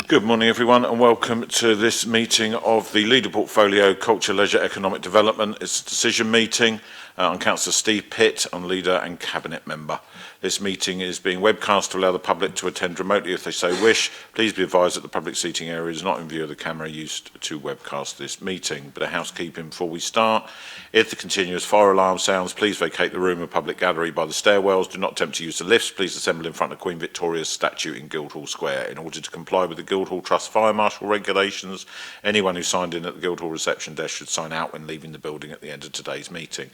Good morning everyone and welcome to this meeting of the Leader Portfolio Culture, Leisure, Economic Development. It's a decision meeting on Councillor Steve Pitt, on Leader and Cabinet Member. This meeting is being webcast to allow the public to attend remotely if they so wish. Please be advised that the public seating area is not in view of the camera used to webcast this meeting. But a housekeeping before we start. If the continuous fire alarm sounds, please vacate the room of public gallery by the stairwells. Do not attempt to use the lifts. Please assemble in front of Queen Victoria's statue in Guildhall Square. In order to comply with the Guildhall Trust Fire Marshal regulations, anyone who signed in at the Guildhall reception desk should sign out when leaving the building at the end of today's meeting.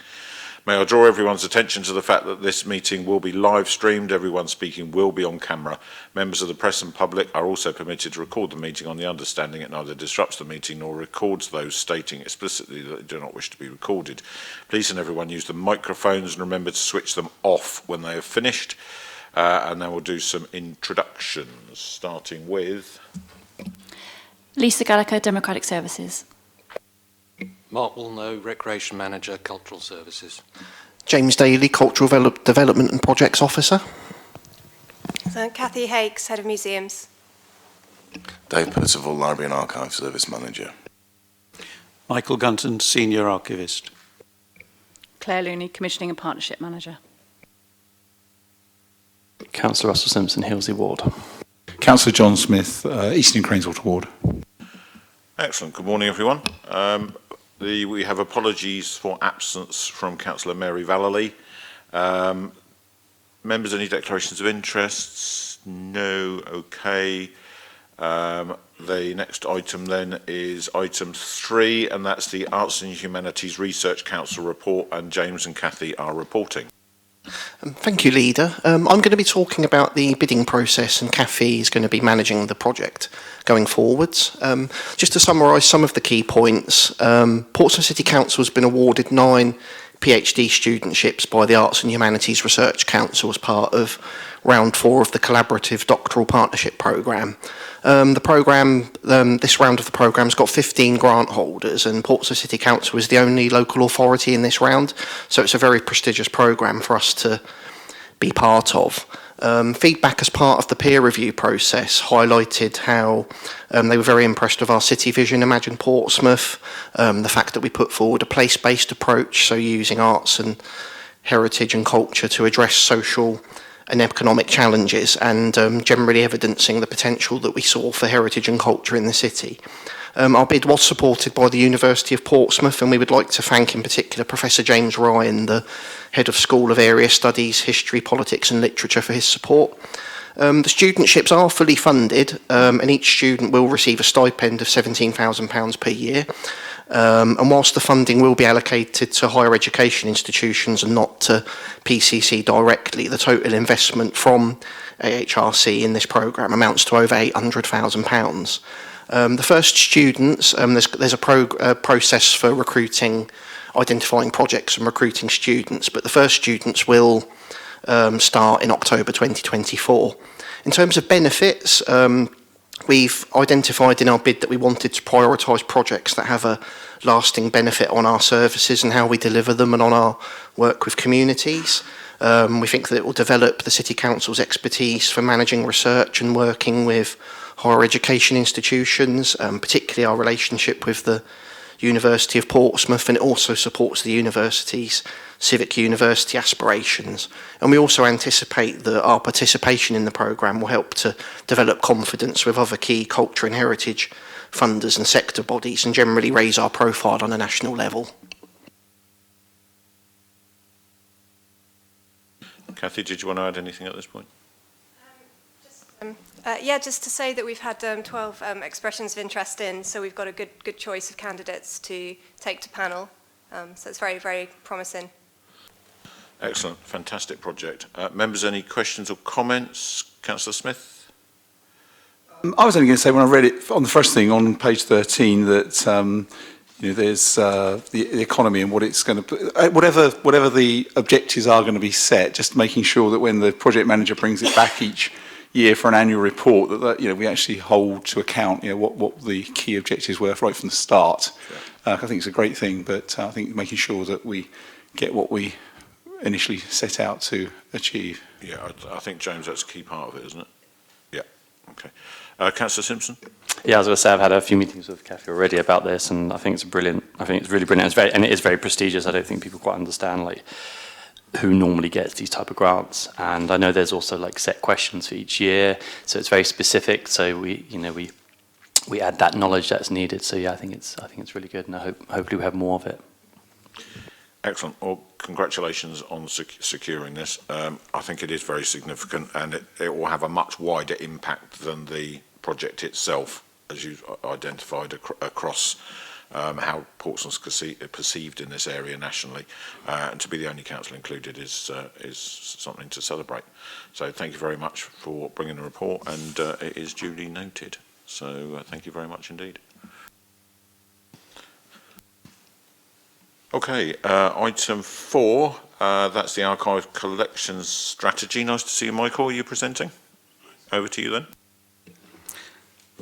May I draw everyone's attention to the fact that this meeting will be live streamed. Everyone speaking will be on camera. Members of the press and public are also permitted to record the meeting on the understanding it neither disrupts the meeting nor records those stating explicitly that they do not wish to be recorded. Please and everyone use the microphones and remember to switch them off when they have finished. And then we'll do some introductions, starting with Lisa Gallagher, Democratic Services. Mark Woolnow, Recreation Manager, Cultural Services. James Daly, Cultural Development and Projects Officer. So Cathy Hakes, Head of Museums. Dave Percival, Library and Archive Service Manager. Michael Gunton, Senior Archivist. Claire Looney, Commissioning and Partnership Manager. Councillor Russell Simpson, Hillsey Ward. Councillor John Smith, Eastern Craneswater Ward. Excellent. Good morning, everyone. We have apologies for absence from Councillor Mary Vallely. Members, any declarations of interests? No. Okay. The next item then is item 3, and that's the Arts and Humanities Research Council report, and James and Cathy are reporting. Thank you, Leader. I'm going to be talking about the bidding process, and Cathy is going to be managing the project going forwards. Just to summarise some of the key points, Portsmouth City Council has been awarded 9 PhD studentships by the Arts and Humanities Research Council as part of round 4 of the Collaborative Doctoral Partnership Programme. This round of the programme has got 15 grant holders, and Portsmouth City Council is the only local authority in this round, so it's a very prestigious programme for us to be part of. Feedback as part of the peer review process highlighted how they were very impressed with our city vision, Imagine Portsmouth, the fact that we put forward a place-based approach, so using arts and heritage and culture to address social and economic challenges, and generally evidencing the potential that we saw for heritage and culture in the city. Our bid was supported by the University of Portsmouth, and we would like to thank in particular Professor James Ryan, the Head of School of Area Studies, History, Politics and Literature, for his support. The studentships are fully funded, and each student will receive a stipend of £17,000 per year. And whilst the funding will be allocated to higher education institutions and not to PCC directly, the total investment from AHRC in this programme amounts to over £800,000. The first students, there's a process for recruiting, identifying projects and recruiting students, but the first students will start in October 2024. In terms of benefits, we've identified in our bid that we wanted to prioritise projects that have a lasting benefit on our services and how we deliver them and on our work with communities. We think that it will develop the City Council's expertise for managing research and working with higher education institutions, particularly our relationship with the University of Portsmouth, and it also supports the university's civic university aspirations. And we also anticipate that our participation in the programme will help to develop confidence with other key culture and heritage funders and sector bodies, and generally raise our profile on a national level. Cathy, did you want to add anything at this point? Just to say that we've had 12 expressions of interest in, so we've got a good choice of candidates to take to panel. So it's very, very promising. Excellent, fantastic project. Members, any questions or comments? Councillor Smith? I was only going to say, when I read it on the first thing on page 13, that there's the economy and what it's going to, whatever the objectives are going to be set, just making sure that when the project manager brings it back each year for an annual report, that we actually hold to account what the key objectives were right from the start. Sure. I think it's a great thing, but I think making sure that we get what we initially set out to achieve. Yeah, I think, James, that's a key part of it, isn't it? Yeah. Okay. Councillor Simpson? Yeah, as I say, I've had a few meetings with Kathy already about this, and I think it's brilliant. I think it's really brilliant. And it is very prestigious. I don't think people quite understand like who normally gets these type of grants. And I know there's also like set questions for each year, so it's very specific. So we add that knowledge that's needed. So yeah, I think it's really good, and hopefully we have more of it. Excellent. Well, congratulations on securing this. I think it is very significant, and it will have a much wider impact than the project itself, as you've identified across how Portsmouth's perceived in this area nationally. And to be the only council included is something to celebrate. So thank you very much for bringing the report, and it is duly noted. So thank you very much indeed. Okay, item 4, that's the archive collections strategy. Nice to see you, Michael. Are you presenting? Over to you then.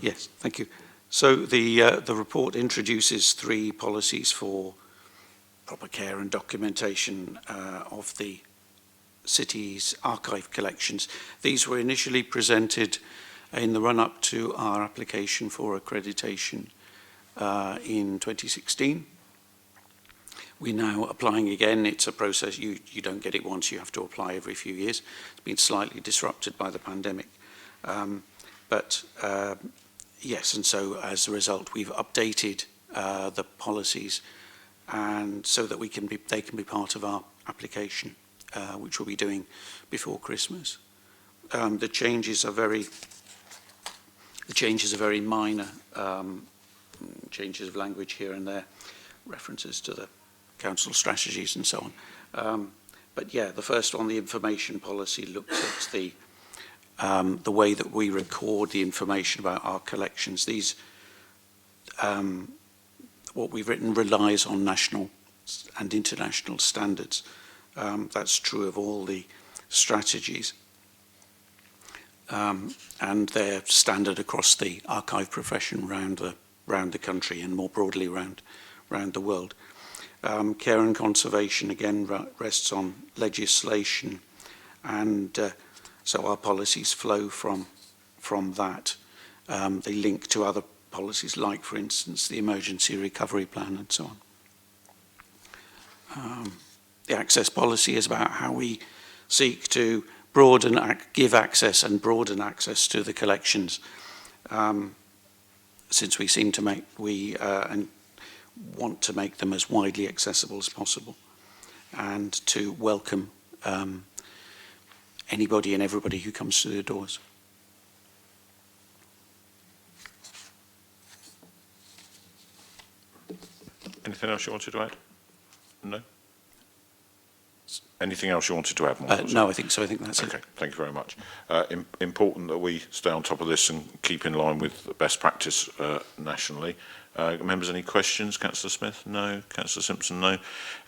Yes, thank you. So the report introduces 3 policies for proper care and documentation of the city's archive collections. These were initially presented in the run-up to our application for accreditation in 2016. We're now applying again. It's a process. You don't get it once. You have to apply every few years. It's been slightly disrupted by the pandemic. Yes, and so as a result, we've updated the policies, and so that they can be part of our application, which we'll be doing before Christmas. The changes are very minor. Changes of language here and there, references to the council strategies and so on. But yeah, the first one, the information policy, looks at the way that we record the information about our collections. These, what we've written relies on national and international standards. That's true of all the strategies. And they're standard across the archive profession around the country and more broadly around the world. Care and conservation, again, rests on legislation, and so our policies flow from that. They link to other policies, like, for instance, the emergency recovery plan and so on. The access policy is about how we seek to give access and broaden access to the collections, since we seem to and want to make them as widely accessible as possible, and to welcome anybody and everybody who comes through the doors. Anything else you wanted to add? No? Anything else you wanted to add? No, I think so. I think that's it. Okay, thank you very much. Important that we stay on top of this and keep in line with best practice nationally. Members, any questions? Councillor Smith? No. Councillor Simpson? No.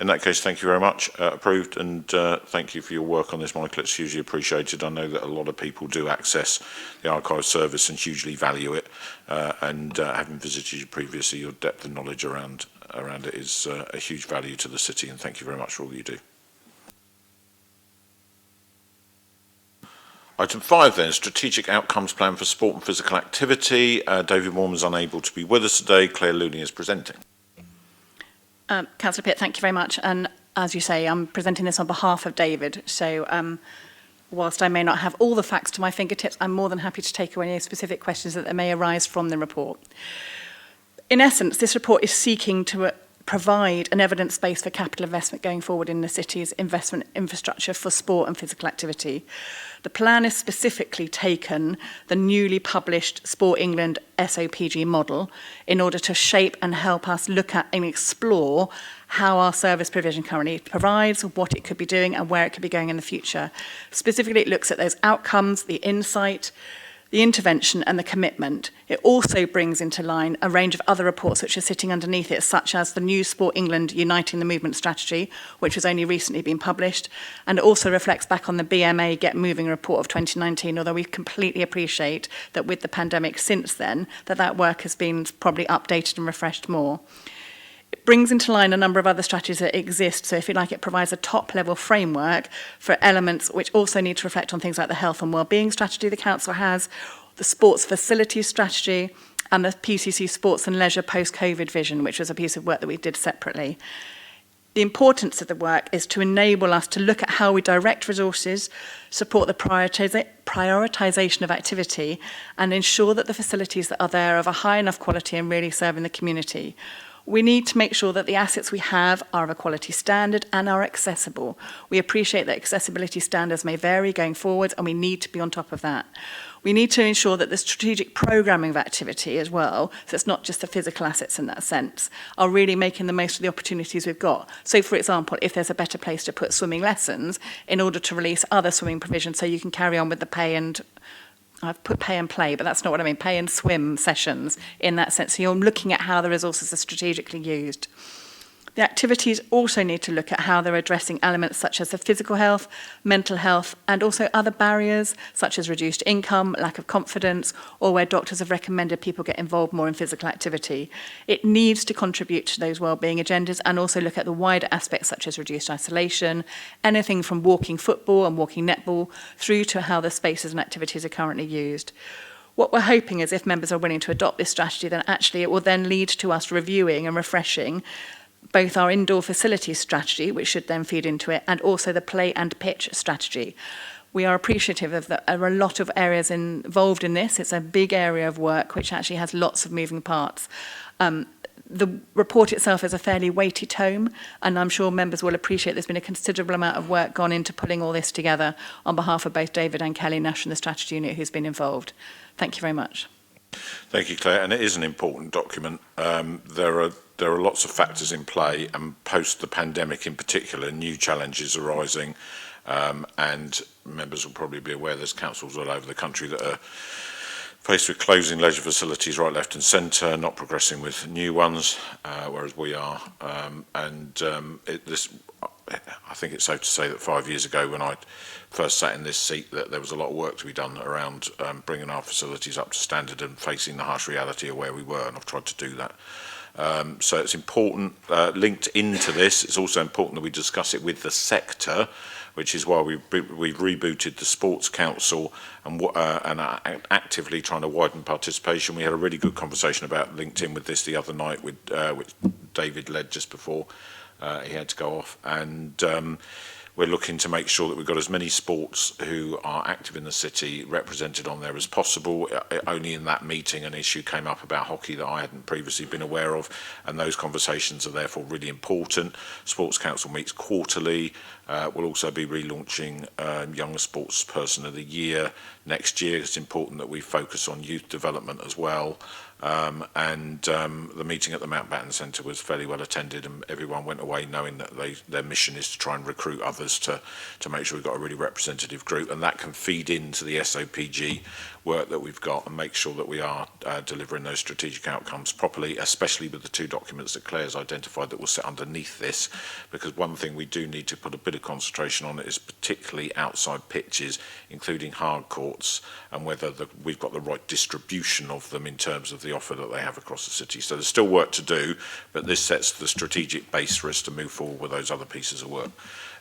In that case, thank you very much. Approved, and thank you for your work on this, Michael. It's hugely appreciated. I know that a lot of people do access the archive service and hugely value it. And having visited you previously, your depth of knowledge around it is a huge value to the city, and thank you very much for all you do. Item 5 then, Strategic Outcomes Plan for Sport and Physical Activity. David Moorman's unable to be with us today. Claire Looney is presenting. Councillor Pitt, thank you very much. And as you say, I'm presenting this on behalf of David. So whilst I may not have all the facts to my fingertips, I'm more than happy to take away any specific questions that may arise from the report. In essence, this report is seeking to provide an evidence base for capital investment going forward in the city's investment infrastructure for sport and physical activity. The plan has specifically taken the newly published Sport England SOPG model in order to shape and help us look at and explore how our service provision currently provides, what it could be doing and where it could be going in the future. Specifically, it looks at those outcomes, the insight, the intervention and the commitment. It also brings into line a range of other reports which are sitting underneath it, such as the new Sport England Uniting the Movement strategy, which has only recently been published, and it also reflects back on the BMA Get Moving report of 2019, although we completely appreciate that with the pandemic since then, that work has been probably updated and refreshed more. It brings into line a number of other strategies that exist. So if you like, it provides a top-level framework for elements which also need to reflect on things like the health and wellbeing strategy the council has, the sports facilities strategy, and the PCC Sports and Leisure post-COVID vision, which was a piece of work that we did separately. The importance of the work is to enable us to look at how we direct resources, support the prioritisation of activity, and ensure that the facilities that are there are of a high enough quality and really serving the community. We need to make sure that the assets we have are of a quality standard and are accessible. We appreciate that accessibility standards may vary going forwards, and we need to be on top of that. We need to ensure that the strategic programming of activity as well, so it's not just the physical assets in that sense, are really making the most of the opportunities we've got. So, for example, if there's a better place to put swimming lessons in order to release other swimming provisions so you can carry on with the pay and, I've put pay and play, but that's not what I mean, pay and swim sessions in that sense. So you're looking at how the resources are strategically used. The activities also need to look at how they're addressing elements such as the physical health, mental health, and also other barriers such as reduced income, lack of confidence, or where doctors have recommended people get involved more in physical activity. It needs to contribute to those wellbeing agendas and also look at the wider aspects such as reduced isolation, anything from walking football and walking netball through to how the spaces and activities are currently used. What we're hoping is if members are willing to adopt this strategy, then actually it will then lead to us reviewing and refreshing both our indoor facilities strategy, which should then feed into it, and also the play and pitch strategy. We are appreciative of that there are a lot of areas involved in this. It's a big area of work which actually has lots of moving parts. The report itself is a fairly weighty tome, and I'm sure members will appreciate there's been a considerable amount of work gone into pulling all this together on behalf of both David and Kelly Nash and the strategy unit who's been involved. Thank you very much. Thank you, Claire. And it is an important document. There are lots of factors in play, and post the pandemic in particular, new challenges arising, and members will probably be aware there's councils all over the country that are faced with closing leisure facilities right, left and centre, not progressing with new ones, whereas we are. I think it's safe to say that 5 years ago when I first sat in this seat that there was a lot of work to be done around bringing our facilities up to standard and facing the harsh reality of where we were, and I've tried to do that. So it's important, linked into this, it's also important that we discuss it with the sector, which is why we've rebooted the Sports Council and are actively trying to widen participation. We had a really good conversation about LinkedIn with this the other night, with which David led just before he had to go off, and we're looking to make sure that we've got as many sports who are active in the city represented on there as possible. Only in that meeting an issue came up about hockey that I hadn't previously been aware of, and those conversations are therefore really important. Sports Council meets quarterly. We'll also be relaunching Young Sports Person of the Year next year. It's important that we focus on youth development as well. The meeting at the Mountbatten Centre was fairly well attended, and everyone went away knowing that their mission is to try and recruit others to make sure we've got a really representative group, and that can feed into the SOPG work that we've got and make sure that we are delivering those strategic outcomes properly, especially with the two documents that Claire's identified that will sit underneath this, because one thing we do need to put a bit of concentration on is particularly outside pitches, including hard courts, and whether we've got the right distribution of them in terms of the offer that they have across the city. So there's still work to do, but this sets the strategic base for us to move forward with those other pieces of work.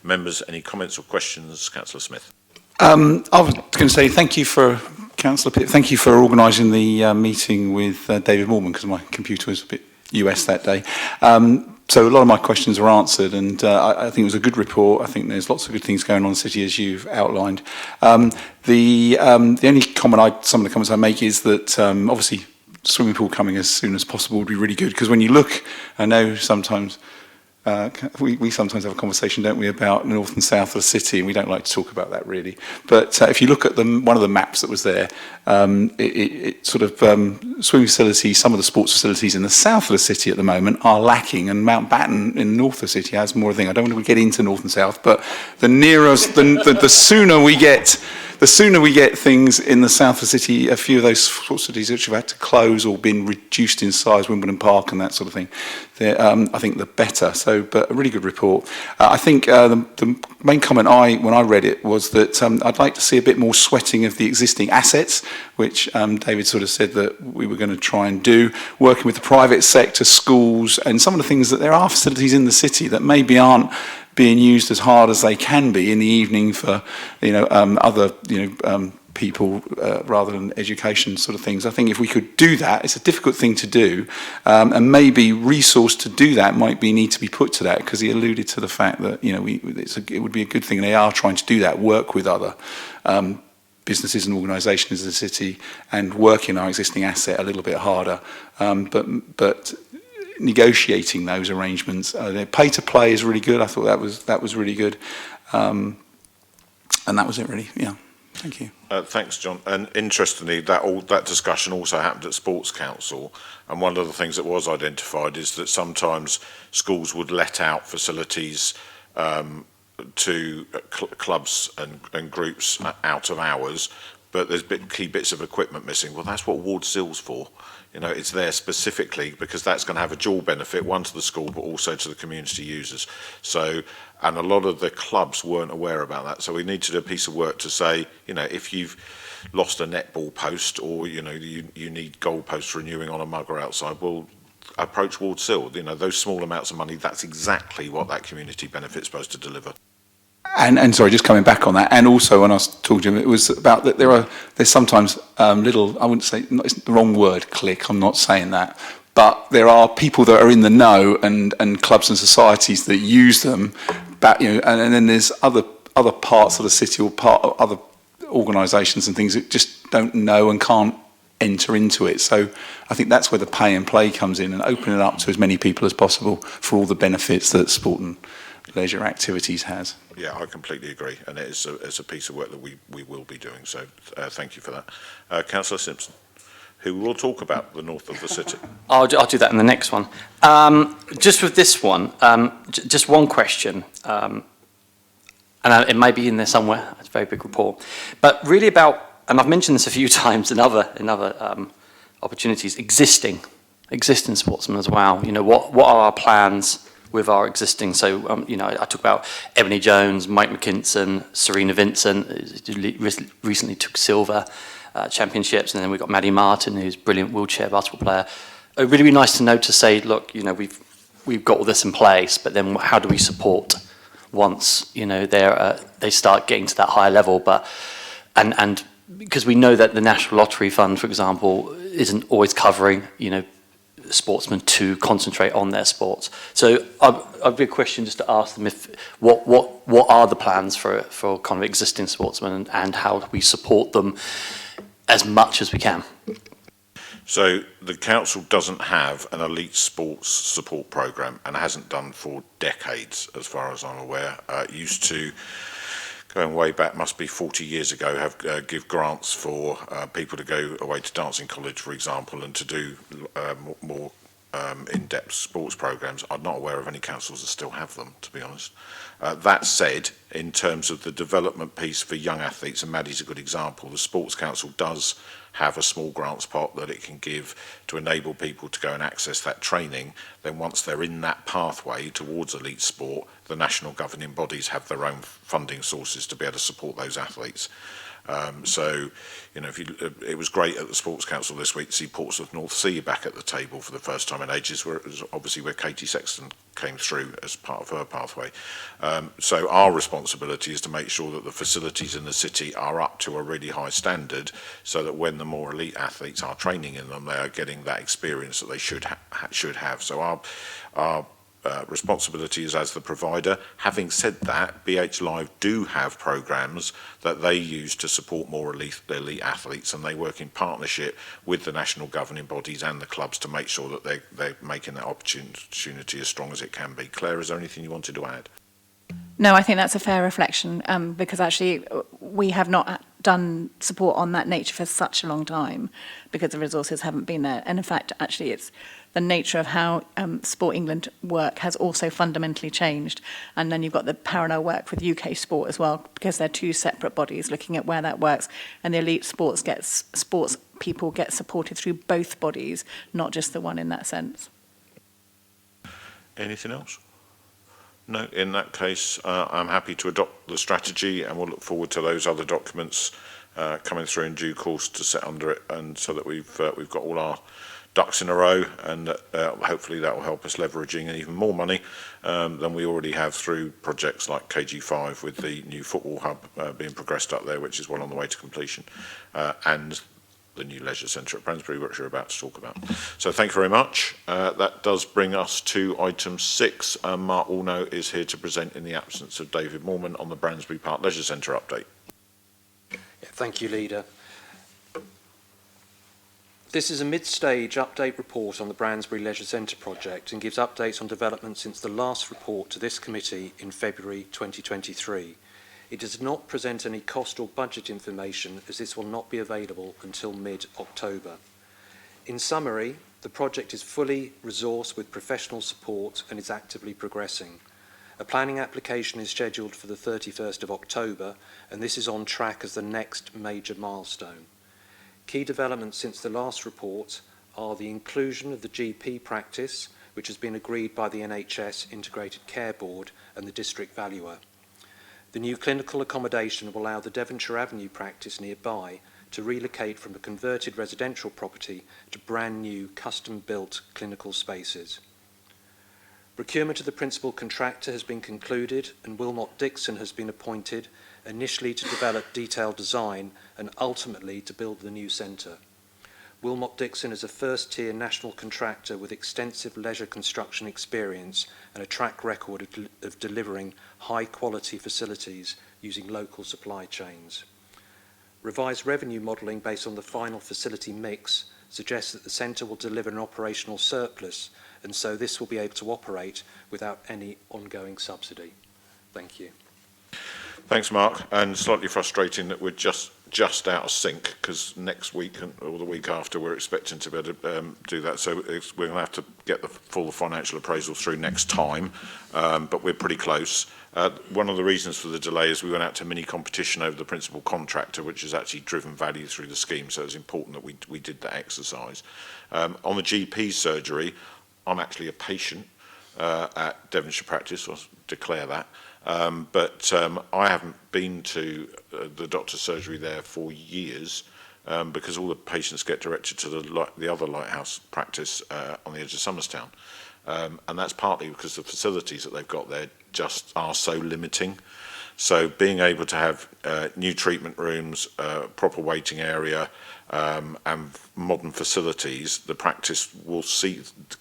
Members, any comments or questions? Councillor Smith. I was going to say thank you for Councillor Pitt. Thank you for organising the meeting with David Morman, because my computer was a bit US that day. So a lot of my questions were answered, and I think it was a good report. I think there's lots of good things going on in the city, as you've outlined. The only comment some of the comments I make is that obviously swimming pool coming as soon as possible would be really good, because when you look, I know sometimes we sometimes have a conversation, don't we, about north and south of the city, and we don't like to talk about that really. But if you look at one of the maps that was there, it sort of swimming facilities, some of the sports facilities in the south of the city at the moment are lacking, and Mountbatten in the north of the city has more thing. I don't want to get into north and south, but the sooner we get things in the south of the city, a few of those sports cities which have had to close or been reduced in size, Wimbledon Park and that sort of thing, I think the better. So, but a really good report. I think the main comment when I read it was that I'd like to see a bit more sweating of the existing assets, which David sort of said that we were going to try and do, working with the private sector, schools, and some of the things that there are facilities in the city that maybe aren't being used as hard as they can be in the evening for other people rather than education sort of things. I think if we could do that, it's a difficult thing to do, and maybe resource to do that might need to be put to that, because he alluded to the fact that, you know, it would be a good thing, and they are trying to do that, work with other businesses and organisations in the city and work in our existing asset a little bit harder, but negotiating those arrangements. Pay to play is really good. I thought that was really good, and that was it really. Yeah, thank you. Thanks, John. And interestingly, that discussion also happened at Sports Council, and one of the things that was identified is that sometimes schools would let out facilities to clubs and groups out of hours, but there's key bits of equipment missing. Well, that's what Ward Sill's for. You know, it's there specifically because that's going to have a dual benefit, one to the school, but also to the community users. So, and a lot of the clubs weren't aware about that. So we need to do a piece of work to say, you know, if you've lost a netball post, or, you know, you need goal posts renewing on a mugger outside, well, approach Ward Sill. You know, those small amounts of money, that's exactly what that community benefit's supposed to deliver. And sorry, just coming back on that, and also when I was talking to him, it was about that there's sometimes little, I wouldn't say, it's the wrong word, click, I'm not saying that, but there are people that are in the know and clubs and societies that use them, but, you know, and then there's other parts of the city or other organisations and things that just don't know and can't enter into it. So I think that's where the pay and play comes in, and opening it up to as many people as possible for all the benefits that sport and leisure activities has. Yeah, I completely agree, and it's a piece of work that we will be doing, so thank you for that. Councillor Simpson, who will talk about the north of the city. I'll do that in the next one. Just with this one, just one question, and it may be in there somewhere, it's a very big report, but really about, and I've mentioned this a few times in other opportunities, existing sportsmen as well. You know, what are our plans with our existing? So, you know, I talk about Ebony Jones, Mike McKinson, Serena Vincent, who recently took silver championships, and then we've got Maddie Martin, who's a brilliant wheelchair basketball player. It would really be nice to know, to say, look, you know, we've got all this in place, but then how do we support once, you know, they start getting to that higher level? But and because we know that the National Lottery Fund, for example, isn't always covering, you know, sportsmen to concentrate on their sports. So I'd be a question just to ask them if what are the plans for kind of existing sportsmen, and how do we support them as much as we can? So the council doesn't have an elite sports support programme, and hasn't done for decades, as far as I'm aware. It used to, going way back, must be 40 years ago, give grants for people to go away to dancing college, for example, and to do more in-depth sports programmes. I'm not aware of any councils that still have them, to be honest. That said, in terms of the development piece for young athletes, and Maddie's a good example, the Sports Council does have a small grants pot that it can give to enable people to go and access that training. Then once they're in that pathway towards elite sport, the national governing bodies have their own funding sources to be able to support those athletes. So, you know, it was great at the Sports Council this week to see Portsmouth North Sea back at the table for the first time in ages, where it was obviously where Katie Sexton came through as part of her pathway. So our responsibility is to make sure that the facilities in the city are up to a really high standard, so that when the more elite athletes are training in them, they are getting that experience that they should have. So our responsibility is as the provider. Having said that, BH Live do have programmes that they use to support more elite athletes, and they work in partnership with the national governing bodies and the clubs to make sure that they're making that opportunity as strong as it can be. Claire, is there anything you wanted to add? No, I think that's a fair reflection, because actually we have not done support on that nature for such a long time, because the resources haven't been there. And in fact, actually, it's the nature of how Sport England work has also fundamentally changed. And then you've got the parallel work with UK Sport as well, because they're two separate bodies looking at where that works. And the elite sports people get supported through both bodies, not just the one in that sense. Anything else? No, in that case, I'm happy to adopt the strategy, and we'll look forward to those other documents coming through in due course to sit under it, and so that we've got all our ducks in a row, and hopefully that will help us leveraging even more money than we already have through projects like KG5 with the new football hub being progressed up there, which is well on the way to completion, and the new leisure centre at Bransbury, which we're about to talk about. So thank you very much. That does bring us to item 6. Mark Allno is here to present in the absence of David Moorman on the Bransbury Park Leisure Centre update. Yeah, thank you, Leader. This is a mid-stage update report on the Bransbury Leisure Centre project and gives updates on developments since the last report to this committee in February 2023. It does not present any cost or budget information, as this will not be available until mid-October. In summary, the project is fully resourced with professional support and is actively progressing. A planning application is scheduled for the 31st of October, and this is on track as the next major milestone. Key developments since the last report are the inclusion of the GP practice, which has been agreed by the NHS Integrated Care Board and the District Valuer. The new clinical accommodation will allow the Devonshire Avenue practice nearby to relocate from a converted residential property to brand new custom-built clinical spaces. Procurement of the principal contractor has been concluded and Wilmot Dixon has been appointed, initially to develop detailed design and ultimately to build the new centre. Wilmot Dixon is a first-tier national contractor with extensive leisure construction experience and a track record of delivering high-quality facilities using local supply chains. Revised revenue modelling based on the final facility mix suggests that the centre will deliver an operational surplus, and so this will be able to operate without any ongoing subsidy. Thank you. Thanks, Mark. And slightly frustrating that we're just out of sync, because next week or the week after we're expecting to be able to do that. So we're going to have to get the full financial appraisal through next time, but we're pretty close. One of the reasons for the delay is we went out to mini competition over the principal contractor, which has actually driven value through the scheme. So it's important that we did that exercise. On the GP surgery, I'm actually a patient at Devonshire Practice, I'll declare that. But I haven't been to the doctor's surgery there for years because all the patients get directed to the other lighthouse practice on the edge of Somerstown. And that's partly because the facilities that they've got there just are so limiting. So being able to have new treatment rooms, proper waiting area, and modern facilities, the practice will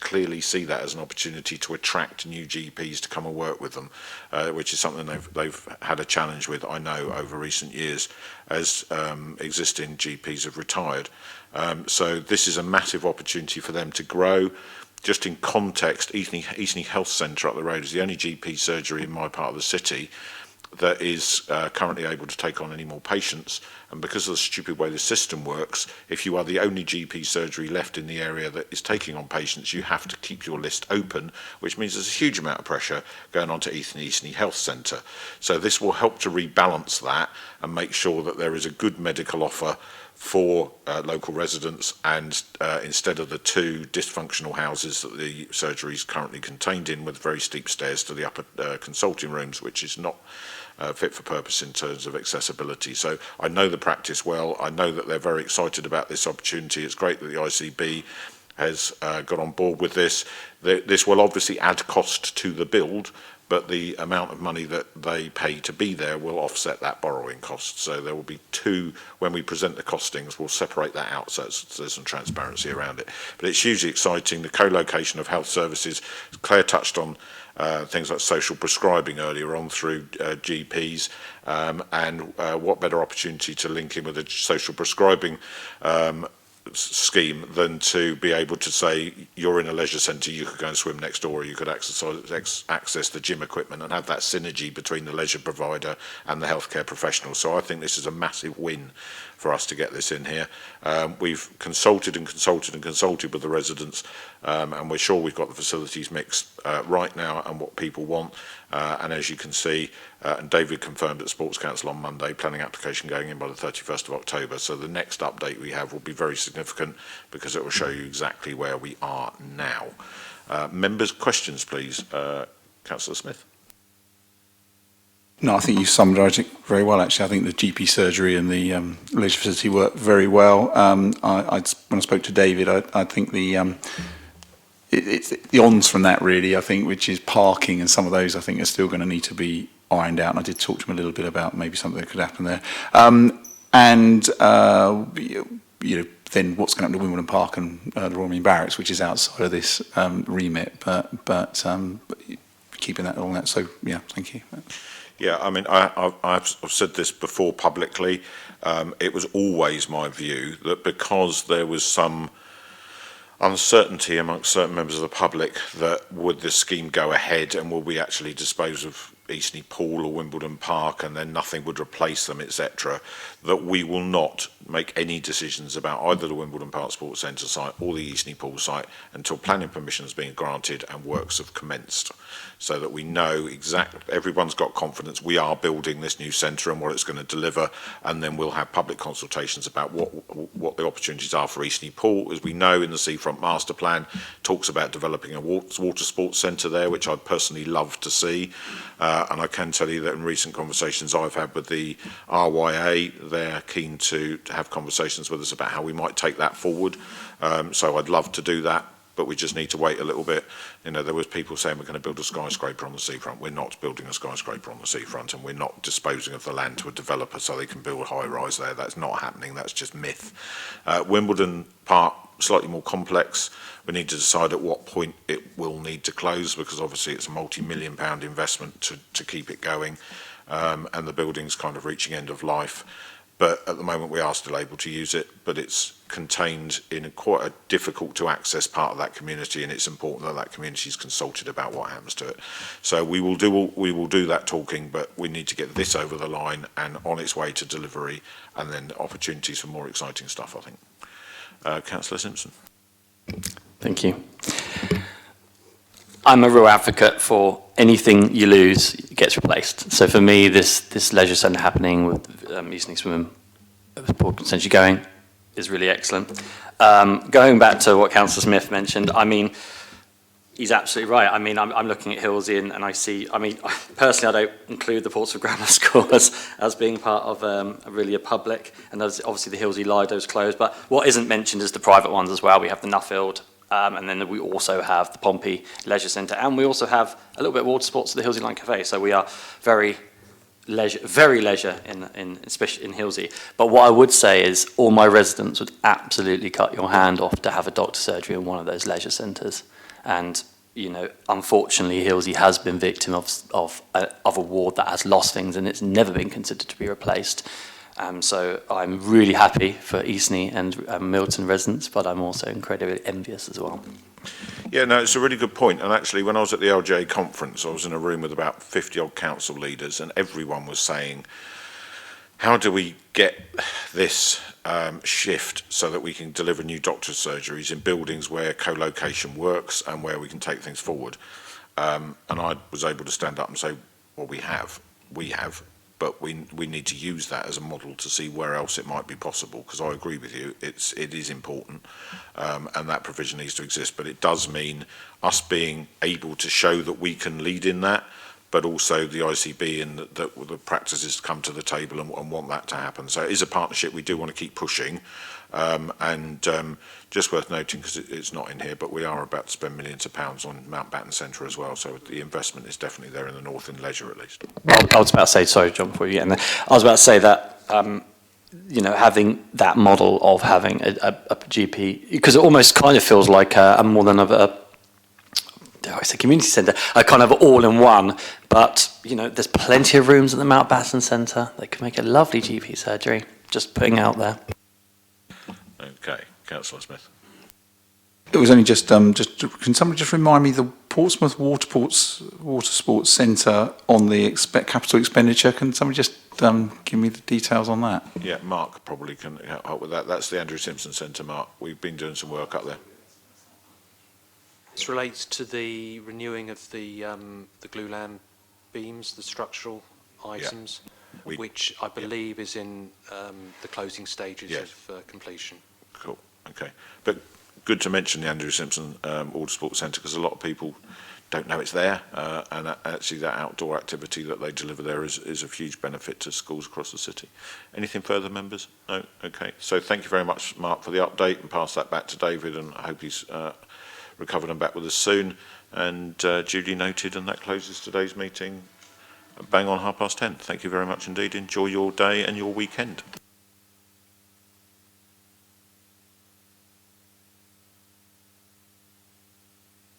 clearly see that as an opportunity to attract new GPs to come and work with them, which is something they've had a challenge with, I know, over recent years as existing GPs have retired. So this is a massive opportunity for them to grow. Just in context, Eastney Health Centre up the road is the only GP surgery in my part of the city that is currently able to take on any more patients. And because of the stupid way the system works, if you are the only GP surgery left in the area that is taking on patients, you have to keep your list open, which means there's a huge amount of pressure going on to Eastney Health Centre. So this will help to rebalance that and make sure that there is a good medical offer for local residents, and instead of the two dysfunctional houses that the surgery is currently contained in with very steep stairs to the upper consulting rooms, which is not fit for purpose in terms of accessibility. So I know the practice well. I know that they're very excited about this opportunity. It's great that the ICB has got on board with this. This will obviously add cost to the build, but the amount of money that they pay to be there will offset that borrowing cost. So there will be two, when we present the costings, we'll separate that out so there's some transparency around it. But it's hugely exciting. The co-location of health services, Claire touched on things like social prescribing earlier on through GPs, and what better opportunity to link in with a social prescribing scheme than to be able to say you're in a leisure centre, you could go and swim next door, or you could access the gym equipment and have that synergy between the leisure provider and the healthcare professional. So I think this is a massive win for us to get this in here. We've consulted with the residents, and we're sure we've got the facilities mix right now and what people want. And as you can see, and David confirmed at Sports Council on Monday, planning application going in by the 31st of October. So the next update we have will be very significant because it will show you exactly where we are now. Members, questions, please. Councillor Smith. No, I think you summarised it very well, actually. I think the GP surgery and the leisure facility work very well. When I spoke to David, I think it's the ons from that, really, I think, which is parking, and some of those, I think, are still going to need to be ironed out. And I did talk to him a little bit about maybe something that could happen there. Then what's going to happen to Wimbledon Park and the Royal Marine Barracks, which is outside of this remit, but keeping that on that. So, yeah, thank you. Yeah, I mean, I've said this before publicly. It was always my view that because there was some uncertainty amongst certain members of the public that would this scheme go ahead and will we actually dispose of Eastney Pool or Wimbledon Park and then nothing would replace them, etc., that we will not make any decisions about either the Wimbledon Park Sports Centre site or the Eastney Pool site until planning permission has been granted and works have commenced, so that we know exactly, everyone's got confidence we are building this new centre and what it's going to deliver, and then we'll have public consultations about what the opportunities are for Eastney Pool. As we know, in the Seafront Master Plan, talks about developing a water sports centre there, which I'd personally love to see. And I can tell you that in recent conversations I've had with the RYA, they're keen to have conversations with us about how we might take that forward. So I'd love to do that, but we just need to wait a little bit. You know, there was people saying we're going to build a skyscraper on the seafront. We're not building a skyscraper on the seafront, and we're not disposing of the land to a developer so they can build a high-rise there. That's not happening. That's just myth. Wimbledon Park, slightly more complex. We need to decide at what point it will need to close, because obviously it's a multi-million-pound investment to keep it going, and the building's kind of reaching end of life. But at the moment we are still able to use it, but it's contained in quite a difficult to access part of that community, and it's important that that community is consulted about what happens to it. So we will do that talking, but we need to get this over the line and on its way to delivery, and then opportunities for more exciting stuff, I think. Councillor Simpson. Thank you. I'm a real advocate for anything you lose gets replaced. So for me, this leisure centre happening with Eastney Swimming essentially going is really excellent. Going back to what Councillor Smith mentioned, I mean, he's absolutely right. I mean, I'm looking at Hillsey and I see, I mean, personally, I don't include the Portsmouth Grammar School as being part of really a public, and obviously the Hillsey Lido's closed, but what isn't mentioned is the private ones as well. We have the Nuffield, and then we also have the Pompey Leisure Centre, and we also have a little bit of water sports at the Hillsey Line Cafe. So we are very leisure especially in Hillsey. But what I would say is all my residents would absolutely cut your hand off to have a doctor's surgery in one of those leisure centres. And you know, unfortunately, Hillsey has been victim of a ward that has lost things, and it's never been considered to be replaced. So I'm really happy for Eastney and Milton residents, but I'm also incredibly envious as well. Yeah, no, it's a really good point. And actually, when I was at the LJ conference, I was in a room with about 50-odd council leaders, and everyone was saying, how do we get this shift so that we can deliver new doctor's surgeries in buildings where co-location works and where we can take things forward? And I was able to stand up and say, well, we have, but we need to use that as a model to see where else it might be possible, because I agree with you, it is important, and that provision needs to exist, but it does mean us being able to show that we can lead in that, but also the ICB and the practices come to the table and want that to happen. So it is a partnership we do want to keep pushing, and just worth noting, because it's not in here, but we are about to spend millions of pounds on Mountbatten Centre as well, so the investment is definitely there in the north in leisure at least. I was about to say, sorry John, before you get in there, I was about to say that you know, having that model of having a GP, because it almost kind of feels like a more than it's a community centre, a kind of all-in-one, but you know, there's plenty of rooms at the Mountbatten Centre. They could make a lovely GP surgery, just putting out there. Okay, Councillor Smith. It was only just can somebody just remind me the Portsmouth Water Sports Centre on the capital expenditure? Can somebody just give me the details on that? Yeah, Mark probably can help with that. That's the Andrew Simpson Centre, Mark. We've been doing some work up there. This relates to the renewing of the glulam beams, the structural items, which I believe is in the closing stages of completion. Cool, okay. But good to mention the Andrew Simpson Water Sports Centre, because a lot of people don't know it's there, and actually that outdoor activity that they deliver there is of huge benefit to schools across the city. Anything further, members? No? Okay. So thank you very much, Mark, for the update, and pass that back to David, and I hope he's recovered and back with us soon. And duly noted, and that closes today's meeting bang on 10:30. Thank you very much indeed. Enjoy your day and your weekend.